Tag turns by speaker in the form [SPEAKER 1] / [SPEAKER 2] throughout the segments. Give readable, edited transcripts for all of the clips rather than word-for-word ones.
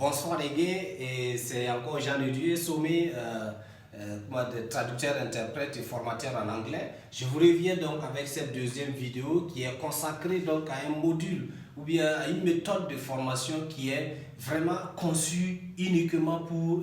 [SPEAKER 1] Bonsoir les gars, et c'est encore Jean de Dieu, Sommé, traducteur, interprète et formateur en anglais. Je vous reviens donc avec cette deuxième vidéo qui est consacrée donc à un module ou bien à une méthode de formation qui est vraiment conçue uniquement pour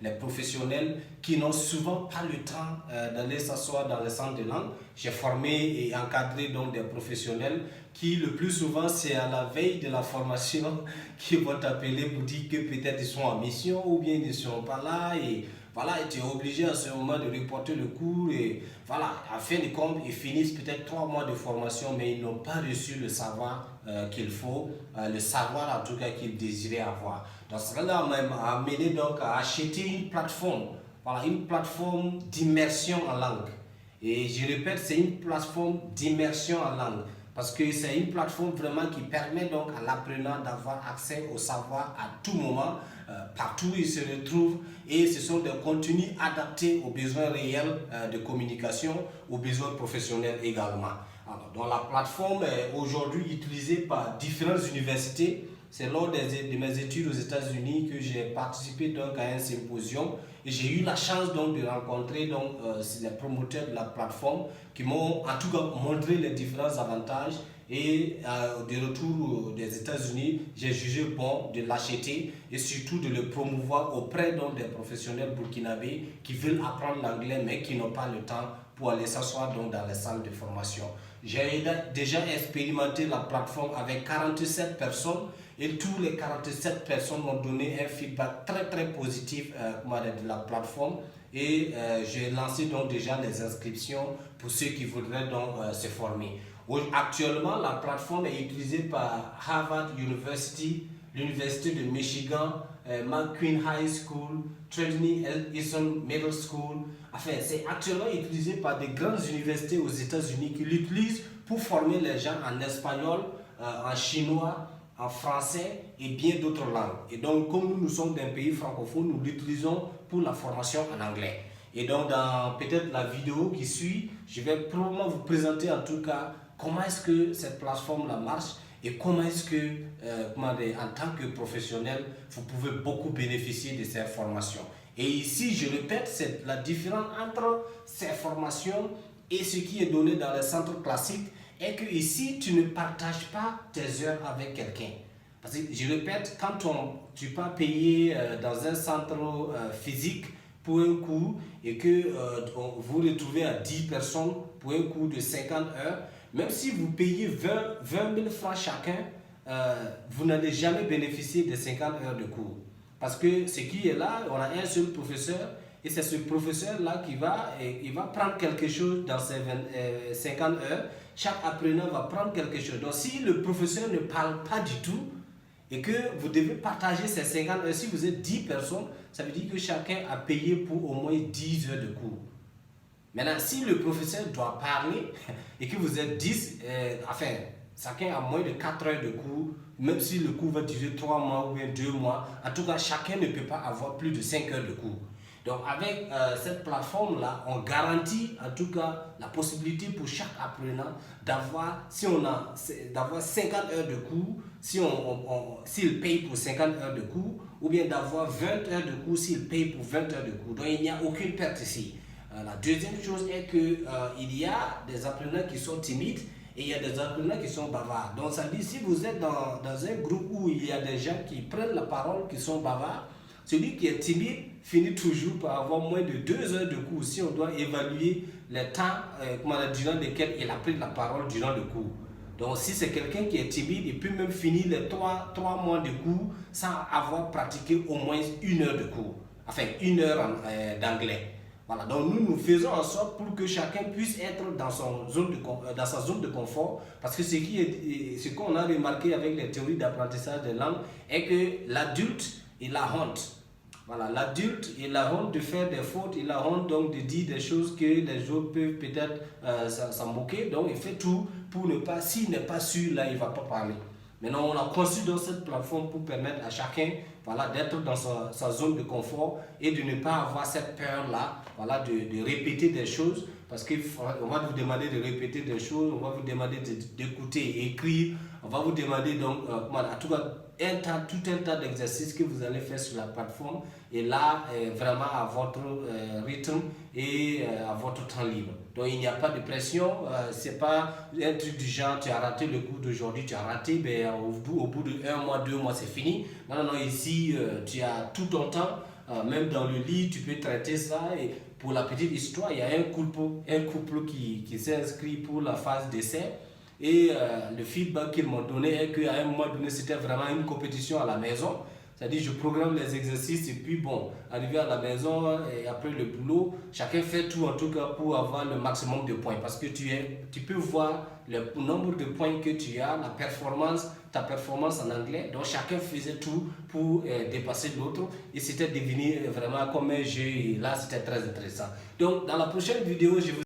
[SPEAKER 1] les professionnels qui n'ont souvent pas le temps d'aller s'asseoir dans les centres de langue. J'ai formé et encadré donc des professionnels qui le plus souvent c'est à la veille de la formation qui vont t'appeler pour dire que peut-être ils sont en mission ou bien ils ne sont pas là et voilà, et tu es obligé à ce moment de reporter le cours et voilà, à fin de compte, ils finissent peut-être 3 mois de formation mais ils n'ont pas reçu le savoir qu'il faut, le savoir en tout cas qu'ils désiraient avoir. Donc cela m'a amené donc à acheter une plateforme, voilà, une plateforme d'immersion en langue. Et je répète, c'est une plateforme d'immersion en langue. Parce que c'est une plateforme vraiment qui permet donc à l'apprenant d'avoir accès au savoir à tout moment, partout où il se retrouve. Et ce sont des contenus adaptés aux besoins réels de communication, aux besoins professionnels également. Alors, donc la plateforme est aujourd'hui utilisée par différentes universités. C'est lors de mes études aux États-Unis que j'ai participé donc à un symposium et j'ai eu la chance donc de rencontrer donc les promoteurs de la plateforme qui m'ont en tout cas montré les différents avantages et de retour des États-Unis, j'ai jugé bon de l'acheter et surtout de le promouvoir auprès donc des professionnels burkinabés qui veulent apprendre l'anglais mais qui n'ont pas le temps pour aller s'asseoir donc dans les salles de formation. J'ai déjà expérimenté la plateforme avec 47 personnes et tous les 47 personnes m'ont donné un feedback très positif de la plateforme et j'ai lancé donc déjà les inscriptions pour ceux qui voudraient donc se former. Actuellement, la plateforme est utilisée par Harvard University, l'Université de Michigan, McQueen High School, Trinity Eastern Middle School. Enfin, c'est actuellement utilisé par des grandes universités aux États-Unis qui l'utilisent pour former les gens en espagnol, en chinois, en français et bien d'autres langues. Et donc, comme nous sommes d'un pays francophone, nous l'utilisons pour la formation en anglais. Et donc, dans peut-être la vidéo qui suit, je vais probablement vous présenter en tout cas comment est-ce que cette plateforme-là marche et comment est-ce que, en tant que professionnel, vous pouvez beaucoup bénéficier de ces formations. Et ici, je répète, c'est la différence entre ces formations et ce qui est donné dans les centres classiques est que ici, tu ne partages pas tes heures avec quelqu'un. Parce que, je répète, quand tu peux payer dans un centre physique pour un cours et que vous retrouvez à 10 personnes pour un cours de 50 heures, même si vous payez 20 000 francs chacun, vous n'allez jamais bénéficier des 50 heures de cours. Parce que ce qui est là, on a un seul professeur et c'est ce professeur-là qui va prendre quelque chose dans ces 50 heures. Chaque apprenant va prendre quelque chose. Donc si le professeur ne parle pas du tout et que vous devez partager ces 50 heures, si vous êtes 10 personnes, ça veut dire que chacun a payé pour au moins 10 heures de cours. Maintenant, si le professeur doit parler et que vous êtes 10, chacun a moins de 4 heures de cours, même si le cours va durer 3 mois ou bien 2 mois, en tout cas, chacun ne peut pas avoir plus de 5 heures de cours. Donc, avec cette plateforme-là, on garantit en tout cas la possibilité pour chaque apprenant d'avoir, d'avoir 50 heures de cours, s'il paye pour 50 heures de cours, ou bien d'avoir 20 heures de cours s'il paye pour 20 heures de cours. Donc, il n'y a aucune perte ici. La deuxième chose est qu'il y a des apprenants qui sont timides et il y a des apprenants qui sont bavards. Donc ça dit, si vous êtes dans un groupe où il y a des gens qui prennent la parole, qui sont bavards, celui qui est timide finit toujours par avoir moins de 2 heures de cours si on doit évaluer le temps durant lequel il a pris la parole durant le cours. Donc si c'est quelqu'un qui est timide, il peut même finir les 3 mois de cours sans avoir pratiqué au moins 1 heure de cours, enfin 1 heure d'anglais. Voilà, donc nous faisons en sorte pour que chacun puisse être dans sa zone de confort parce que ce qu'on a remarqué avec les théories d'apprentissage des langues est que l'adulte, il a honte. Voilà, l'adulte, il a honte de faire des fautes, il a honte donc de dire des choses que les autres peuvent peut-être s'en moquer. Donc il fait tout pour ne pas, s'il n'est pas sûr, là il ne va pas parler. Maintenant, on a conçu dans cette plateforme pour permettre à chacun d'être dans sa zone de confort et de ne pas avoir cette peur-là de répéter des choses parce qu'on va vous demander de répéter des choses, on va vous demander d'écouter et écrire, on va vous demander donc, en tout cas, tout un tas d'exercices que vous allez faire sur la plateforme et là, vraiment à votre rythme et à votre temps libre. Donc il n'y a pas de pression, c'est pas un truc du genre tu as raté le cours d'aujourd'hui, tu as raté, ben, au bout de 1 mois, 2 mois c'est fini. Non, non, non, ici tu as tout ton temps, même dans le lit tu peux traiter ça. Et pour la petite histoire, il y a un couple qui s'est inscrit pour la phase d'essai. Et le feedback qu'ils m'ont donné est qu'à un moment donné, c'était vraiment une compétition à la maison. C'est-à-dire, je programme les exercices et puis bon, arrivé à la maison et après le boulot, chacun fait tout en tout cas pour avoir le maximum de points. Parce que tu peux voir le nombre de points que tu as, ta performance en anglais. Donc chacun faisait tout pour dépasser l'autre et c'était devenu vraiment comme un jeu. Et là, c'était très intéressant. Donc dans la prochaine vidéo, je vous